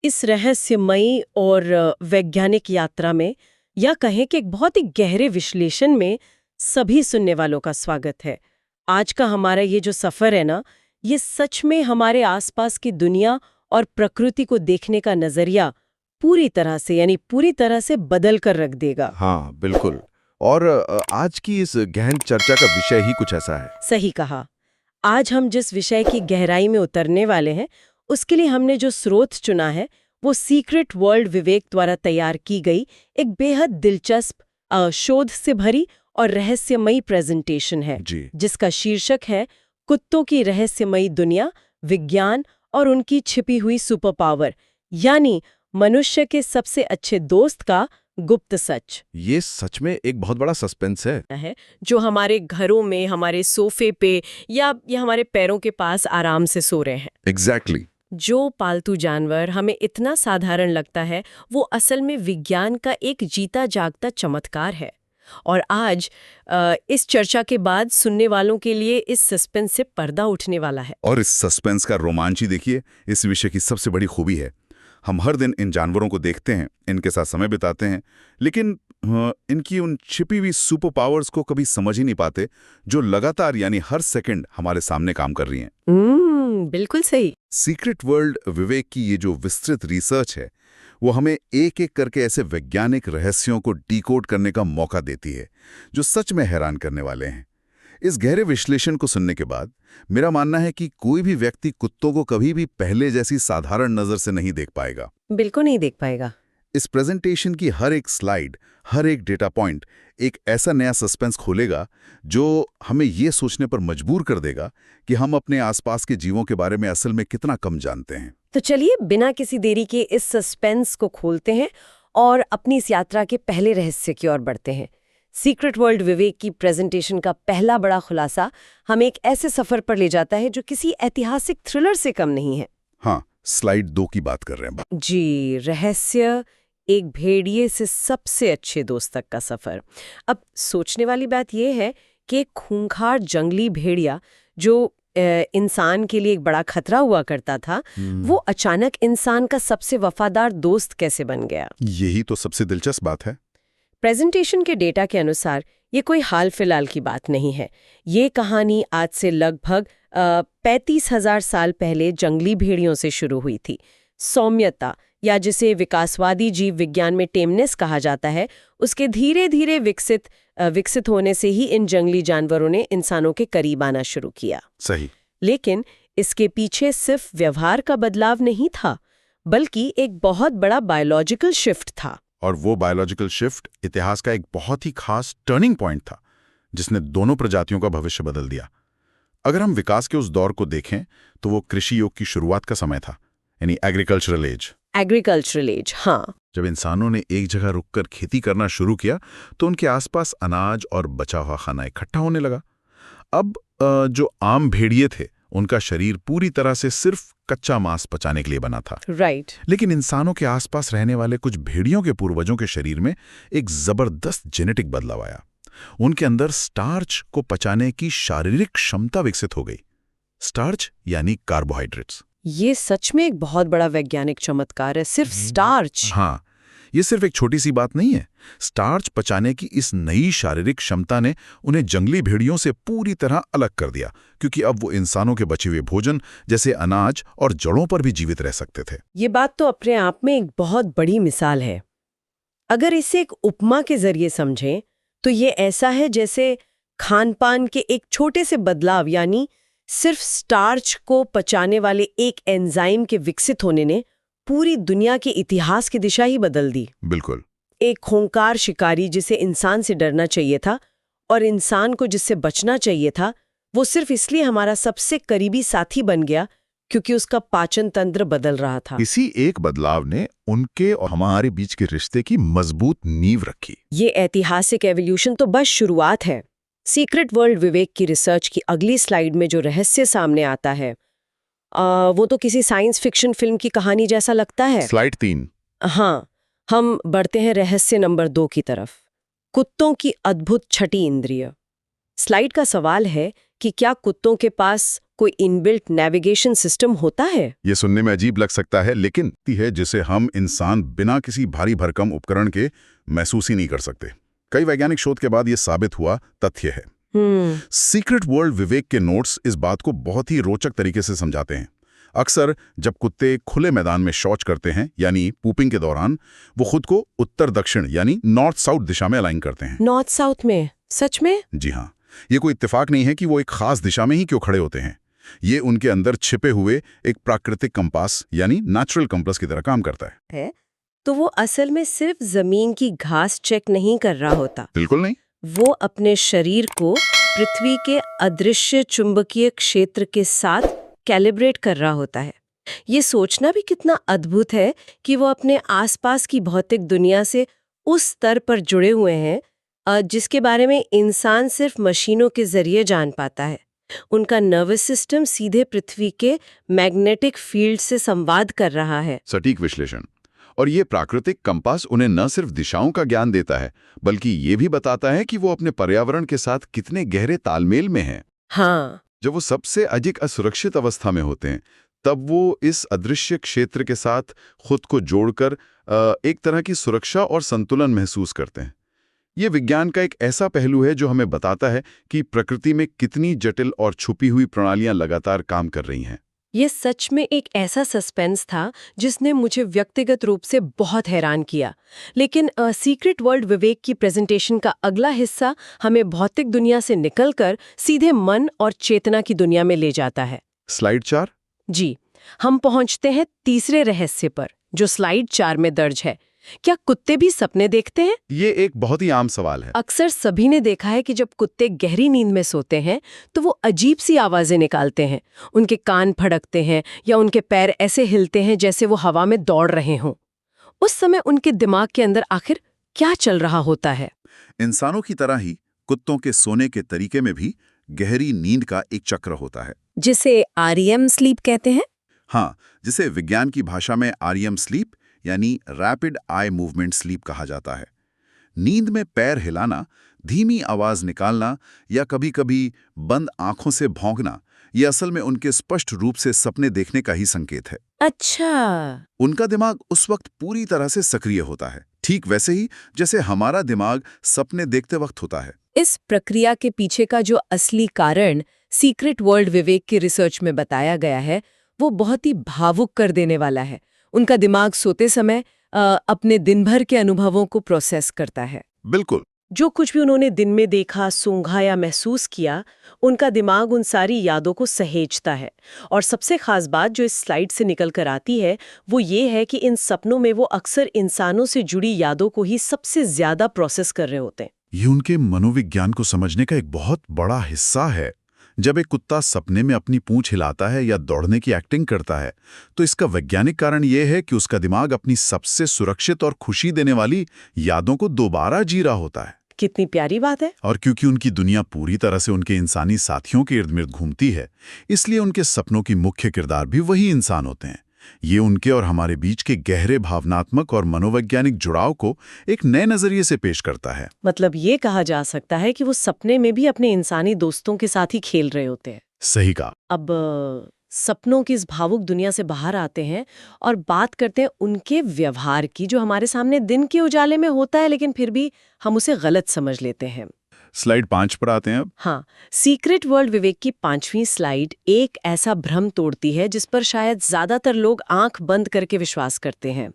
इस रहस्यमयी और वैज्ञानिक यात्रा में, या कहें कि एक बहुत ही गहरे विश्लेषण में, सभी सुनने वालों का स्वागत है। आज का हमारा ये जो सफर है ना, ये सच में हमारे आसपास की दुनिया और प्रकृति को देखने का नजरिया पूरी तरह से बदल कर रख देगा। हाँ, बिल्कुल। और आज की इस गहन चर्चा का विषय ही कुछ ऐसा है। सही कहा। आज हम जिस विषय की गहराई में उतरने वाले हैं, उसके लिए हमने जो स्रोत चुना है, वो सीक्रेट वर्ल्ड विवेक द्वारा तैयार की गई एक बेहद दिलचस्प, शोध से भरी और रहस्यमयी प्रेजेंटेशन है, जी। जिसका शीर्षक है कुत्तों की रहस्यमयी दुनिया, विज्ञान और उनकी छिपी हुई सुपर पावर, यानी मनुष्य के सबसे अच्छे दोस्त का गुप्त सच। ये सच में एक बहुत बड़ा सस्पेंस है। जो हमारे घरों में, हमारे सोफे पे या हमारे पैरों के पास आराम से सो रहे हैं। एग्जैक्टली। जो पालतू जानवर हमें इतना साधारण लगता है, वो असल में विज्ञान का एक जीता जागता चमत्कार है। और आज इस चर्चा के बाद सुनने वालों के लिए इस सस्पेंस से पर्दा उठने वाला है। और इस सस्पेंस का रोमांच ही देखिए इस विषय की सबसे बड़ी खूबी है। हम हर दिन इन जानवरों को देखते हैं, इनके साथ समय बिताते हैं, लेकिन इनकी उन छिपी हुई सुपर पावर्स को कभी समझ ही नहीं पाते, जो लगातार यानी हर सेकंड हमारे सामने काम कर रही हैं। बिल्कुल सही। सीक्रेट वर्ल्ड विवेक की ये जो विस्तृत रिसर्च है, वो हमें एक एक करके ऐसे वैज्ञानिक रहस्यों को डिकोड करने का मौका देती है, जो सच में हैरान करने वाले हैं। इस गहरे विश्लेषण को सुनने के बाद मेरा मानना है कि कोई भी व्यक्ति कुत्तों को कभी भी पहले जैसी साधारण नजर से नहीं देख पाएगा। बिल्कुल नहीं देख पाएगा। इस प्रेजेंटेशन की हर एक स्लाइड, हर एक डेटा पॉइंट एक ऐसा नया सस्पेंस खोलेगा जो हमें ये सोचने पर मजबूर कर देगा कि हम अपने आसपास के जीवों के बारे में असल में कितना कम जानते हैं। तो चलिए बिना किसी देरी के इस सस्पेंस को खोलते हैं और अपनी इस यात्रा के पहले रहस्य की ओर बढ़ते हैं। सीक्रेट वर्ल्ड विवेक की प्रेजेंटेशन का पहला बड़ा खुलासा हमें एक ऐसे सफर पर ले जाता है जो किसी ऐतिहासिक थ्रिलर से कम नहीं है। हाँ, स्लाइड 2 की बात कर रहे हैं। जी, रहस्य एक भेड़िए से सबसे अच्छे दोस्त तक का सफर। अब सोचने वाली बात यह है कि एक खूंखार जंगली भेड़िया जो इंसान के लिए एक बड़ा खतरा हुआ करता था, वो अचानक इंसान का सबसे वफादार दोस्त कैसे बन गया? यही तो सबसे दिलचस्प बात है। प्रेजेंटेशन के डेटा के अनुसार ये कोई हाल फिलहाल की बात नहीं है। ये कहानी आज से लगभग 35,000 साल पहले जंगली भेड़ियों से शुरू हुई थी। सौम्यता, या जिसे विकासवादी जीव विज्ञान में टेमनेस कहा जाता है, उसके धीरे धीरे विकसित होने से ही इन जंगली जानवरों ने इंसानों के करीब आना शुरू किया। सही। लेकिन इसके पीछे सिर्फ व्यवहार का बदलाव नहीं था, बल्कि एक बहुत बड़ा बायोलॉजिकल शिफ्ट था। और वो बायोलॉजिकल शिफ्ट इतिहास का एक बहुत ही खास टर्निंग पॉइंट था, जिसने दोनों प्रजातियों का भविष्य बदल दिया। अगर हम विकास के उस दौर को देखें तो वो कृषि युग की शुरुआत का समय था, यानी एग्रीकल्चरल एज। हाँ। जब इंसानों ने एक जगह रुककर खेती करना शुरू किया तो उनके आसपास अनाज और बचा हुआ खाना इकट्ठा होने लगा। अब जो आम भेड़िए थे, उनका शरीर पूरी तरह से सिर्फ कच्चा मांस पचाने के लिए बना था। राइट। लेकिन इंसानों के आसपास रहने वाले कुछ भेड़ियों के पूर्वजों के शरीर में एक जबरदस्त जेनेटिक बदलाव आया। उनके अंदर स्टार्च को पचाने की शारीरिक क्षमता विकसित हो गई। स्टार्च यानी कार्बोहाइड्रेट्स। ये सच में एक बहुत बड़ा वैज्ञानिक चमत्कार है। सिर्फ स्टार्च। हाँ, ये सिर्फ एक छोटी सी बात नहीं है। स्टार्च पचाने की इस नई शारीरिक क्षमता ने उन्हें जंगली भेड़ियों से पूरी तरह अलग कर दिया, क्योंकि अब वो इंसानों के बचे हुए भोजन जैसे अनाज और जड़ों पर भी जीवित रह सकते थे। ये बात तो अपने आप में एक बहुत बड़ी मिसाल है। अगर इसे एक उपमा के जरिए समझें तो ये ऐसा है जैसे खान-पान के एक छोटे से बदलाव, यानी सिर्फ स्टार्च को पचाने वाले एक एंजाइम के विकसित होने ने पूरी दुनिया के इतिहास की दिशा ही बदल दी। बिल्कुल। एक खूंखार शिकारी जिसे इंसान से डरना चाहिए था और इंसान को जिससे बचना चाहिए था, वो सिर्फ इसलिए हमारा सबसे करीबी साथी बन गया क्योंकि उसका पाचन तंत्र बदल रहा था। इसी एक बदलाव ने उनके और हमारे बीच के रिश्ते की मजबूत नींव रखी। ये ऐतिहासिक एवोल्यूशन तो बस शुरुआत है। सीक्रेट वर्ल्ड विवेक की रिसर्च की अगली स्लाइड में जो रहस्य सामने आता है, वो तो किसी साइंस फिक्शन फिल्म की कहानी जैसा लगता है। स्लाइड 3। हाँ, हम बढ़ते हैं रहस्य नंबर 2 की तरफ। कुत्तों की अद्भुत छठी इंद्रिय। स्लाइड का सवाल है कि क्या कुत्तों के पास कोई इनबिल्ट नेविगेशन सिस्टम होता है? ये सुनने में अजीब लग सकता है, लेकिन है जिसे हम इंसान बिना किसी भारी भरकम उपकरण के महसूस ही नहीं कर सकते। कई वैज्ञानिक शोध के बाद ये साबित हुआ तथ्य है। सीक्रेट वर्ल्ड विवेक के नोट्स इस बात को बहुत ही रोचक तरीके से समझाते हैं। अक्सर जब कुत्ते खुले मैदान में शौच करते हैं, यानी पूपिंग के दौरान, वो खुद को उत्तर दक्षिण यानी नॉर्थ साउथ दिशा में अलाइन करते हैं। नॉर्थ साउथ में? सच में? जी हाँ, ये कोई इत्तेफाक नहीं है कि वो एक खास दिशा में ही क्यों खड़े होते हैं। ये उनके अंदर छिपे हुए एक प्राकृतिक कंपास यानी नेचुरल कंपास की तरह काम करता है। तो वो असल में सिर्फ जमीन की घास चेक नहीं कर रहा होता? बिल्कुल नहीं। वो अपने शरीर को पृथ्वी के अदृश्य चुंबकीय क्षेत्र के साथ कैलिब्रेट कर रहा होता है। ये सोचना भी कितना अद्भुत है कि वो अपने आसपास की भौतिक दुनिया से उस स्तर पर जुड़े हुए हैं जिसके बारे में इंसान सिर्फ मशीनों के जरिए जान पाता है। उनका नर्वस सिस्टम सीधे पृथ्वी के मैग्नेटिक फील्ड से संवाद कर रहा है। सटीक विश्लेषण। और ये प्राकृतिक कंपास उन्हें न सिर्फ दिशाओं का ज्ञान देता है, बल्कि ये भी बताता है कि वो अपने पर्यावरण के साथ कितने गहरे तालमेल में हैं। हाँ। जब वो सबसे अधिक असुरक्षित अवस्था में होते हैं, तब वो इस अदृश्य क्षेत्र के साथ खुद को जोड़कर एक तरह की सुरक्षा और संतुलन महसूस करते हैं। ये विज्ञान का एक ऐसा पहलू है जो हमें बताता है कि प्रकृति में कितनी जटिल और छुपी हुई प्रणालियां लगातार काम कर रही हैं। ये सच में एक ऐसा सस्पेंस था जिसने मुझे व्यक्तिगत रूप से बहुत हैरान किया। लेकिन सीक्रेट वर्ल्ड विवेक की प्रेजेंटेशन का अगला हिस्सा हमें भौतिक दुनिया से निकलकर सीधे मन और चेतना की दुनिया में ले जाता है। स्लाइड 4। जी, हम पहुंचते हैं तीसरे रहस्य पर, जो स्लाइड 4 में दर्ज है। क्या कुत्ते भी सपने देखते हैं? ये एक बहुत ही आम सवाल है। अक्सर सभी ने देखा है कि जब कुत्ते गहरी नींद में सोते हैं तो वो अजीब सी आवाजें निकालते हैं। उनके कान फड़कते हैं या उनके पैर ऐसे हिलते हैं जैसे वो हवा में दौड़ रहे हों। उस समय उनके दिमाग के अंदर आखिर क्या चल रहा होता है? इंसानों की तरह ही कुत्तों के सोने के तरीके में भी गहरी नींद का एक चक्र होता है, जिसे REM स्लीप कहते हैं। हाँ, जिसे विज्ञान की भाषा में REM स्लीप यानी रैपिड आई मूवमेंट स्लीप कहा जाता है। नींद में पैर हिलाना, धीमी आवाज निकालना या कभी-कभी बंद आंखों से भौंकना, ये असल में उनके स्पष्ट रूप से सपने देखने का ही संकेत है। अच्छा। उनका दिमाग उस वक्त पूरी तरह से सक्रिय होता है, ठीक वैसे ही जैसे हमारा दिमाग सपने देखते वक्त होता है। इस प्रक्रिया के पीछे का जो असली कारण सीक्रेट वर्ल्ड विवेक की रिसर्च में बताया गया है, वो बहुत ही भावुक कर देने वाला है। उनका दिमाग सोते समय अपने दिन भर के अनुभवों को प्रोसेस करता है। बिल्कुल। जो कुछ भी उन्होंने दिन में देखा, सूंघा या महसूस किया, उनका दिमाग उन सारी यादों को सहेजता है। और सबसे खास बात जो इस स्लाइड से निकल कर आती है वो ये है कि इन सपनों में वो अक्सर इंसानों से जुड़ी यादों को ही सबसे ज्यादा प्रोसेस कर रहे होते हैं। ये उनके मनोविज्ञान को समझने का एक बहुत बड़ा हिस्सा है। जब एक कुत्ता सपने में अपनी पूंछ हिलाता है या दौड़ने की एक्टिंग करता है, तो इसका वैज्ञानिक कारण यह है कि उसका दिमाग अपनी सबसे सुरक्षित और खुशी देने वाली यादों को दोबारा जी रहा होता है। कितनी प्यारी बात है। और क्योंकि उनकी दुनिया पूरी तरह से उनके इंसानी साथियों के इर्द गिर्द घूमती है, इसलिए उनके सपनों की मुख्य किरदार भी वही इंसान होते हैं। ये उनके और हमारे बीच के गहरे भावनात्मक और मनोवैज्ञानिक जुड़ाव को एक नए नजरिए से पेश करता है। मतलब ये कहा जा सकता है कि वो सपने में भी अपने इंसानी दोस्तों के साथ ही खेल रहे होते हैं। सही कहा। अब सपनों की इस भावुक दुनिया से बाहर आते हैं और बात करते हैं उनके व्यवहार की, जो हमारे सामने दिन के उजाले में होता है लेकिन फिर भी हम उसे गलत समझ लेते हैं। स्लाइड 5 पर आते हैं अब। हाँ, सीक्रेट वर्ल्ड विवेक की 5वीं स्लाइड एक ऐसा भ्रम तोड़ती है जिस पर शायद ज्यादातर लोग आंख बंद करके विश्वास करते हैं।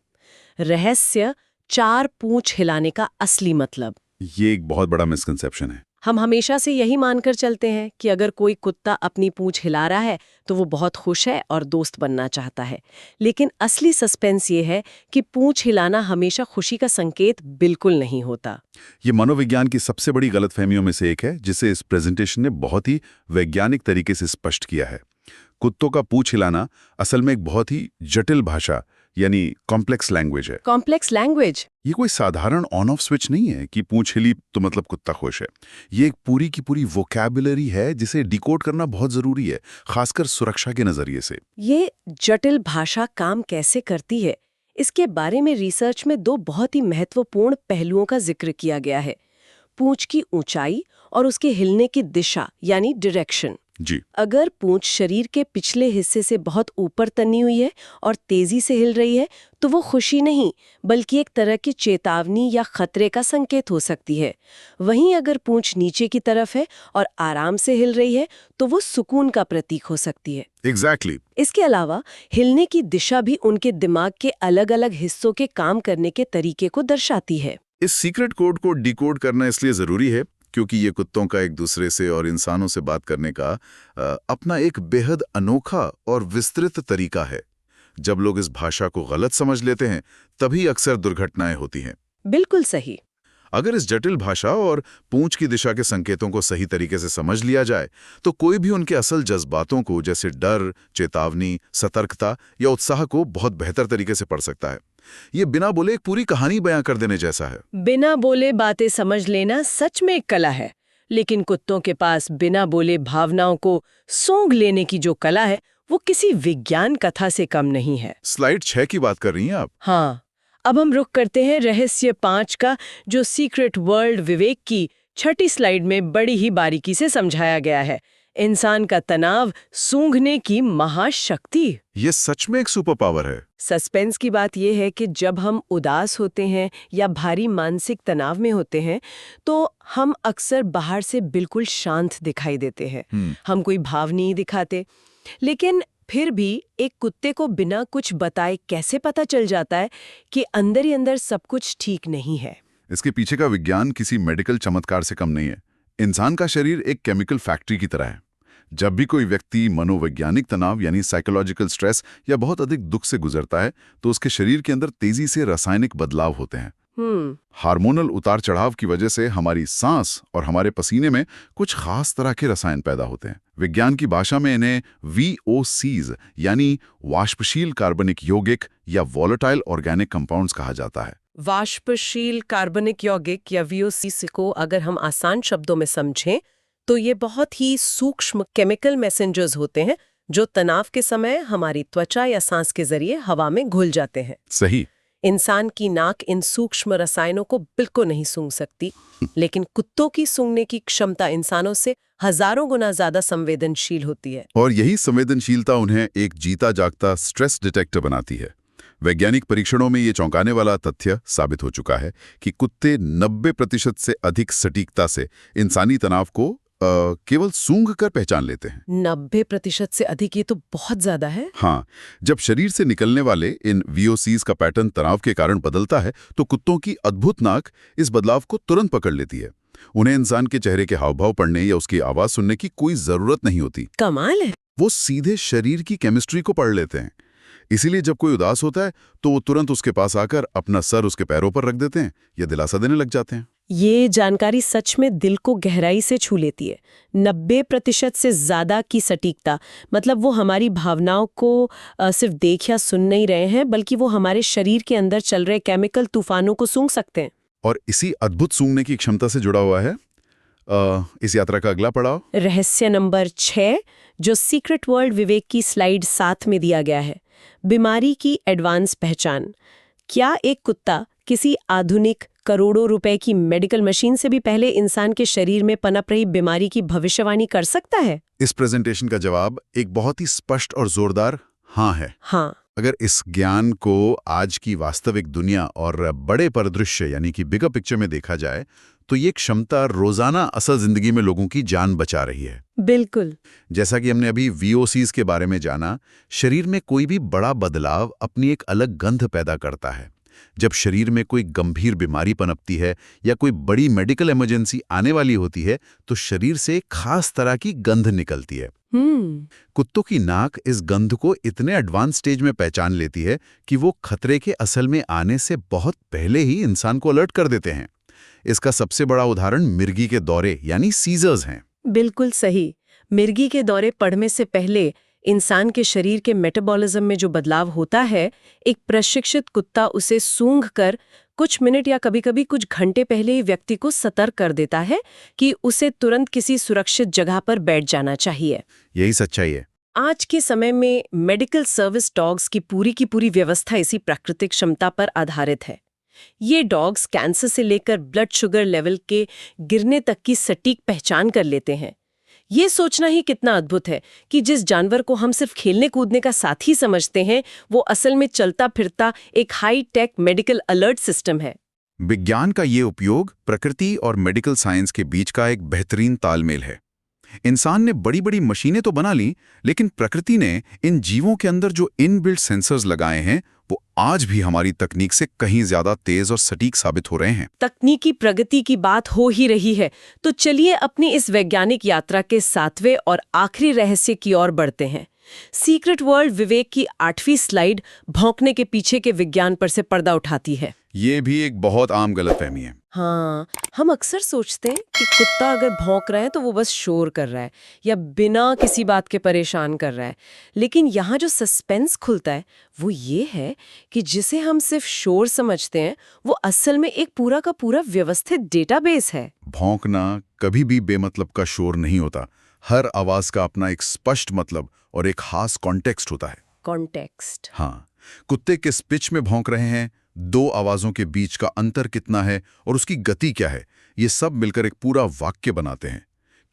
रहस्य 4 पूंछ हिलाने का असली मतलब। ये एक बहुत बड़ा मिसकंसेप्शन है। हम हमेशा से यही मानकर चलते हैं कि अगर कोई कुत्ता अपनी पूंछ हिला रहा है तो वो बहुत खुश है और दोस्त बनना चाहता है। लेकिन असली सस्पेंस ये है कि पूंछ हिलाना हमेशा खुशी का संकेत बिल्कुल नहीं होता। ये मनोविज्ञान की सबसे बड़ी गलतफहमियों में से एक है, जिसे इस प्रेजेंटेशन ने बहुत ही वैज्ञानिक तरीके से स्पष्ट किया है। कुत्तों का पूंछ हिलाना असल में एक बहुत ही जटिल भाषा यानी कॉम्प्लेक्स लैंग्वेज है। Complex language? ये कोई साधारण ऑन ऑफ स्विच नहीं है कि पूंछ हिली तो मतलब कुत्ता खुश है। ये एक पूरी की पूरी वोकैबुलरी है जिसे डिकोड करना बहुत जरूरी है, खासकर सुरक्षा के नजरिए से। ये जटिल भाषा काम कैसे करती है, इसके बारे में रिसर्च में 2 बहुत ही महत्वपूर्ण पहलुओं का जिक्र किया गया है। पूंछ की ऊंचाई और उसके हिलने की दिशा यानी डायरेक्शन। जी। अगर पूंछ शरीर के पिछले हिस्से से बहुत ऊपर तनी हुई है और तेजी से हिल रही है तो वो खुशी नहीं बल्कि एक तरह की चेतावनी या खतरे का संकेत हो सकती है। वहीं अगर पूंछ नीचे की तरफ है और आराम से हिल रही है तो वो सुकून का प्रतीक हो सकती है। एग्जैक्टली। इसके अलावा हिलने की दिशा भी उनके दिमाग के अलग-अलग हिस्सों के काम करने के तरीके को दर्शाती है। इस सीक्रेट कोड को डिकोड करना इसलिए जरूरी है क्योंकि ये कुत्तों का एक दूसरे से और इंसानों से बात करने का अपना एक बेहद अनोखा और विस्तृत तरीका है। जब लोग इस भाषा को गलत समझ लेते हैं तभी अक्सर दुर्घटनाएं होती हैं। बिल्कुल सही। अगर इस जटिल भाषा और पूंछ की दिशा के संकेतों को सही तरीके से समझ लिया जाए तो कोई भी उनके असल जज्बातों को जैसे डर, चेतावनी, सतर्कता या उत्साह को बहुत बेहतर तरीके से पढ़ सकता है। ये बिना बोले एक पूरी कहानी बयां कर देने जैसा है। बिना बोले बातें समझ लेना सच में एक कला है, लेकिन कुत्तों के पास बिना बोले भावनाओं को सूंघ लेने की जो कला है वो किसी विज्ञान कथा से कम नहीं है। स्लाइड 6 की बात कर रही हैं आप? हाँ, अब हम रुख करते हैं रहस्य 5 का, जो सीक्रेट वर्ल्ड विवेक की छठी स्लाइड में बड़ी ही बारीकी से समझाया गया है। इंसान का तनाव सूंघने की महाशक्ति। ये सच में एक सुपर पावर है। सस्पेंस की बात यह है कि जब हम उदास होते हैं या भारी मानसिक तनाव में होते हैं तो हम अक्सर बाहर से बिल्कुल शांत दिखाई देते हैं। हम कोई भाव नहीं दिखाते, लेकिन फिर भी एक कुत्ते को बिना कुछ बताए कैसे पता चल जाता है कि अंदर ही अंदर सब कुछ ठीक नहीं है। इसके पीछे का विज्ञान किसी मेडिकल चमत्कार से कम नहीं है। इंसान का शरीर एक केमिकल फैक्ट्री की तरह है। जब भी कोई व्यक्ति मनोवैज्ञानिक तनाव यानी साइकोलॉजिकल स्ट्रेस या बहुत अधिक दुख से गुजरता है तो उसके शरीर के अंदर तेजी से रासायनिक बदलाव होते हैं। हार्मोनल उतार चढ़ाव की वजह से हमारी सांस और हमारे पसीने में कुछ खास तरह के रसायन पैदा होते हैं। विज्ञान की भाषा में इन्हें VOCs यानी वाष्पशील कार्बनिक यौगिक या वॉलेटाइल ऑर्गेनिक कंपाउंड्स कहा जाता है। वाष्पशील कार्बनिक यौगिक या VOCs को अगर हम आसान शब्दों में समझें तो ये बहुत ही सूक्ष्म केमिकल मैसेंजर्स होते हैं जो तनाव के समय हमारी त्वचा या सांस के जरिए हवा में घुल जाते हैं। सही। इंसान की नाक इन सूक्ष्म रसायनों को बिल्कुल नहीं सूंघ सकती, लेकिन कुत्तों की सूंघने की क्षमता इंसानों से हजारों गुना ज्यादा संवेदनशील होती है। और यही संवेदनशीलता उन्हें एक जीता जागता स्ट्रेस डिटेक्टर बनाती है। वैज्ञानिक परीक्षणों में ये चौंकाने वाला तथ्य साबित हो चुका है कि कुत्ते 90% से अधिक सटीकता से इंसानी तनाव को केवल सूंघ कर पहचान लेते हैं। 90% से अधिक, ये तो बहुत ज्यादा है। हाँ, जब शरीर से निकलने वाले इन VOCs का पैटर्न तनाव के कारण बदलता है तो कुत्तों की अद्भुत नाक इस बदलाव को तुरंत पकड़ लेती है। उन्हें इंसान के चेहरे के हाव भाव पढ़ने या उसकी आवाज सुनने की कोई जरूरत नहीं होती। कमाल है। वो सीधे शरीर की केमिस्ट्री को पढ़ लेते हैं। इसीलिए जब कोई उदास होता है तो वो तुरंत उसके पास आकर अपना सर उसके पैरों पर रख देते हैं या दिलासा देने लग जाते हैं। ये जानकारी सच में दिल को गहराई से छू लेती है। 90% से ज्यादा की सटीकता, मतलब वो हमारी भावनाओं को सिर्फ देख या सुन नहीं रहे हैं, बल्कि वो हमारे शरीर के अंदर चल रहे केमिकल तूफानों को सूंघ सकते हैं। और इसी अद्भुत सूंघने की क्षमता से जुड़ा हुआ है इस यात्रा का अगला पड़ाव, रहस्य नंबर 6, जो सीक्रेट वर्ल्ड विवेक की स्लाइड 7 में दिया गया है। बीमारी की एडवांस पहचान। क्या एक कुत्ता किसी आधुनिक करोड़ों रुपए की मेडिकल मशीन से भी पहले इंसान के शरीर में पनप रही बीमारी की भविष्यवाणी कर सकता है? इस प्रेजेंटेशन का जवाब एक बहुत ही स्पष्ट और जोरदार हाँ है। हाँ। अगर इस ज्ञान को आज की वास्तविक दुनिया और बड़े परिदृश्य यानी कि बिगर पिक्चर में देखा जाए तो ये क्षमता रोजाना असल जिंदगी में लोगों की जान बचा रही है। बिल्कुल। जैसा कि हमने अभी VOCs के बारे में जाना, शरीर में कोई भी बड़ा बदलाव अपनी एक अलग गंध पैदा करता है। जब शरीर में कोई गंभीर बीमारी पनपती है या कोई बड़ी मेडिकल इमरजेंसी आने वाली होती है तो शरीर से एक खास तरह की गंध निकलती है। कुत्तों की नाक इस गंध को इतने एडवांस स्टेज में पहचान लेती है कि वो खतरे के असल में आने से बहुत पहले ही इंसान को अलर्ट कर देते हैं। इसका सबसे बड़ा उदाहरण मिर्गी के दौरे यानी सीजर्स हैं। बिल्कुल सही। मिर्गी के दौरे पड़ने से पहले इंसान के शरीर के मेटाबॉलिज्म में जो बदलाव होता है, एक प्रशिक्षित कुत्ता उसे सूंघ कर कुछ मिनट या कभी-कभी कुछ घंटे पहले ही व्यक्ति को सतर्क कर देता है कि उसे तुरंत किसी सुरक्षित जगह पर बैठ जाना चाहिए। यही सच्चाई है। आज के समय में मेडिकल सर्विस डॉग्स की पूरी व्यवस्था इसी प्राकृतिक क्षमता पर आधारित है। ये डॉग्स कैंसर से लेकर ब्लड शुगर लेवल के गिरने तक की सटीक पहचान कर लेते हैं। ये सोचना ही कितना अद्भुत है कि जिस जानवर को हम सिर्फ खेलने कूदने का साथी समझते हैं, वो असल में चलता फिरता एक high tech medical alert system है। विज्ञान का ये उपयोग प्रकृति और मेडिकल साइंस के बीच का एक बेहतरीन तालमेल है। इंसान ने बड़ी बड़ी मशीनें तो बना ली, लेकिन प्रकृति ने इन जीवों के अंदर जो इनबिल्ट सेंसर्स लगाए हैं, वो आज भी हमारी तकनीक से कहीं ज्यादा तेज और सटीक साबित हो रहे हैं। तकनीकी प्रगति की बात हो ही रही है, तो चलिए अपनी इस वैज्ञानिक यात्रा के 7वें और आखिरी रहस्य की ओर बढ़ते हैं। सीक्रेट वर्ल्ड विवेक की 8वीं स्लाइड भौंकने के पीछे के विज्ञान पर से पर्दा उठाती है। ये भी एक बहुत आम गलतफहमी है। हाँ, हम अक्सर सोचते हैं कि कुत्ता अगर भौंक रहा है तो वो बस शोर कर रहा है या बिना किसी बात के परेशान कर रहा है। लेकिन यहाँ जो सस्पेंस खुलता है वो ये है कि जिसे हम सिर्फ शोर समझते हैं, वो असल में एक पूरा का पूरा व्यवस्थित डेटाबेस है। भौंकना कभी भी बेमतलब का शोर नहीं होता। हर आवाज का अपना एक स्पष्ट मतलब और एक खास कॉन्टेक्स्ट होता है। कॉन्टेक्स्ट? हाँ, कुत्ते किस पिच में भौंक रहे हैं, दो आवाजों के बीच का अंतर कितना है और उसकी गति क्या है, ये सब मिलकर एक पूरा वाक्य बनाते हैं।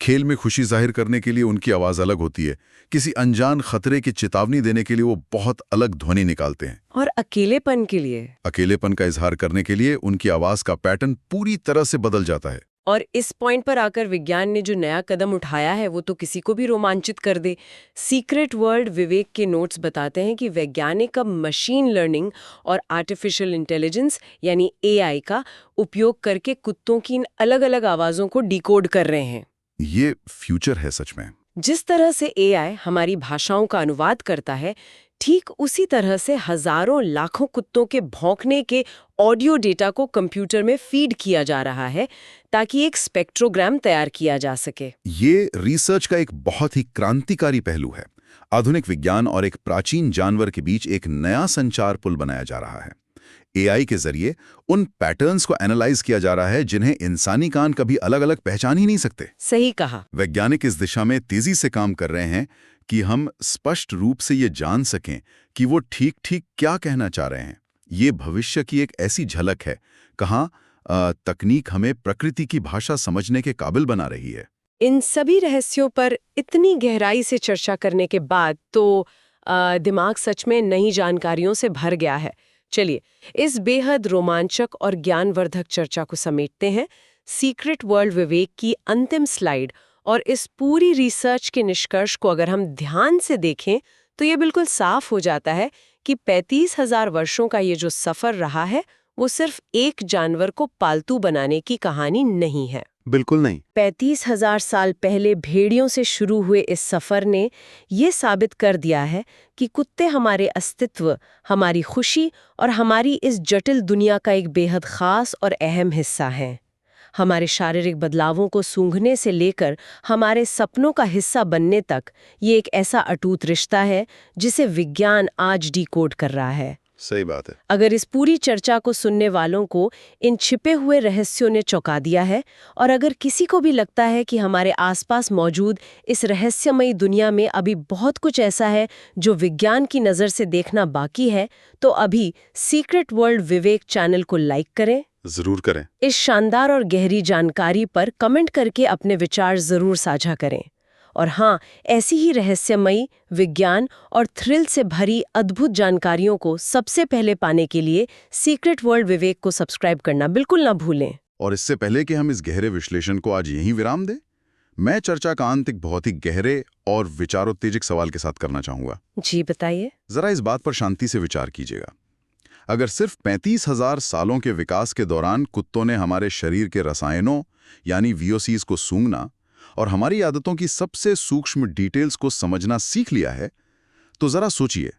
खेल में खुशी जाहिर करने के लिए उनकी आवाज अलग होती है, किसी अनजान खतरे की चेतावनी देने के लिए वो बहुत अलग ध्वनि निकालते हैं, और अकेलेपन के लिए, अकेलेपन का इजहार करने के लिए उनकी आवाज का पैटर्न पूरी तरह से बदल जाता है। और इस पॉइंट पर आकर विज्ञान ने जो नया कदम उठाया है वो तो किसी को भी रोमांचित कर दे। सीक्रेट वर्ल्ड विवेक के नोट्स बताते हैं कि वैज्ञानिक अब मशीन लर्निंग और आर्टिफिशियल इंटेलिजेंस यानी एआई का उपयोग करके कुत्तों की इन अलग-अलग आवाजों को डिकोड कर रहे हैं। ये फ्यूचर है सच में। जिस तरह से एआई हमारी भाषाओं का अनुवाद करता है, ठीक उसी तरह से हजारों लाखों कुत्तों के भौंकने के ऑडियो डेटा को कंप्यूटर में फीड किया जा रहा है ताकि एक स्पेक्ट्रोग्राम तैयार किया जा सके। ये रिसर्च का एक बहुत ही क्रांतिकारी पहलू है। आधुनिक विज्ञान और एक प्राचीन जानवर के बीच एक नया संचार पुल बनाया जा रहा है। एआई के जरिए उन पैटर्न्स को एनालाइज किया जा रहा है जिन्हें इंसानी कान कभी अलग अलग पहचान ही नहीं सकते। सही कहा। वैज्ञानिक इस दिशा में तेजी से काम कर रहे हैं कि हम स्पष्ट रूप से ये जान सकें कि वो ठीक ठीक क्या कहना चाह रहे हैं। ये भविष्य की एक ऐसी झलक है कहाँ तकनीक हमें प्रकृति की भाषा समझने के काबिल बना रही है। इन सभी रहस्यों पर इतनी गहराई से चर्चा करने के बाद तो दिमाग सच में नई जानकारियों से भर गया है। चलिए इस बेहद रोमांचक और ज्ञानवर्धक चर्चा को समेटते हैं सीक्रेट वर्ल्ड विवेक की अंतिम स्लाइड, और इस पूरी रिसर्च के निष्कर्ष को अगर हम ध्यान से देखें तो ये बिल्कुल साफ हो जाता है कि 35,000 वर्षों का ये जो सफर रहा है वो सिर्फ एक जानवर को पालतू बनाने की कहानी नहीं है। बिल्कुल नहीं। 35,000 साल पहले भेड़ियों से शुरू हुए इस सफर ने ये साबित कर दिया है कि कुत्ते हमारे अस्तित्व, हमारी खुशी और हमारी इस जटिल दुनिया का एक बेहद खास और अहम हिस्सा हैं। हमारे शारीरिक बदलावों को सूंघने से लेकर हमारे सपनों का हिस्सा बनने तक ये एक ऐसा अटूट रिश्ता है जिसे विज्ञान आज डिकोड कर रहा है। सही बात है। अगर इस पूरी चर्चा को सुनने वालों को इन छिपे हुए रहस्यों ने चौंका दिया है, और अगर किसी को भी लगता है कि हमारे आसपास मौजूद इस रहस्यमयी दुनिया में अभी बहुत कुछ ऐसा है जो विज्ञान की नज़र से देखना बाकी है, तो अभी सीक्रेट वर्ल्ड विवेक चैनल को लाइक करें। जरूर करें। इस शानदार और गहरी जानकारी पर कमेंट करके अपने विचार जरूर साझा करें। और हाँ, ऐसी ही रहस्यमयी, विज्ञान और थ्रिल से भरी अद्भुत जानकारियों को सबसे पहले पाने के लिए सीक्रेट वर्ल्ड विवेक को सब्सक्राइब करना बिल्कुल ना भूलें। और इससे पहले कि हम इस गहरे विश्लेषण को आज यहीं विराम दें, मैं चर्चा का अंत एक बहुत ही गहरे और विचारोत्तेजक सवाल के साथ करना चाहूंगा। जी बताइए। जरा इस बात पर शांति से विचार कीजिएगा। अगर सिर्फ 35,000 सालों के विकास के दौरान कुत्तों ने हमारे शरीर के रसायनों यानी वीओसीज को सूंघना और हमारी आदतों की सबसे सूक्ष्म डिटेल्स को समझना सीख लिया है, तो जरा सोचिए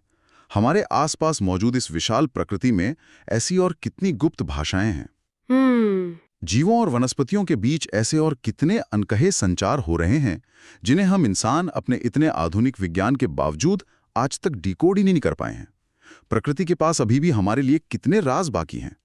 हमारे आसपास मौजूद इस विशाल प्रकृति में ऐसी और कितनी गुप्त भाषाएं हैं। जीवों और वनस्पतियों के बीच ऐसे और कितने अनकहे संचार हो रहे हैं जिन्हें हम इंसान अपने इतने आधुनिक विज्ञान के बावजूद आज तक डिकोड ही नहीं कर पाए हैं। प्रकृति के पास अभी भी हमारे लिए कितने राज बाकी हैं।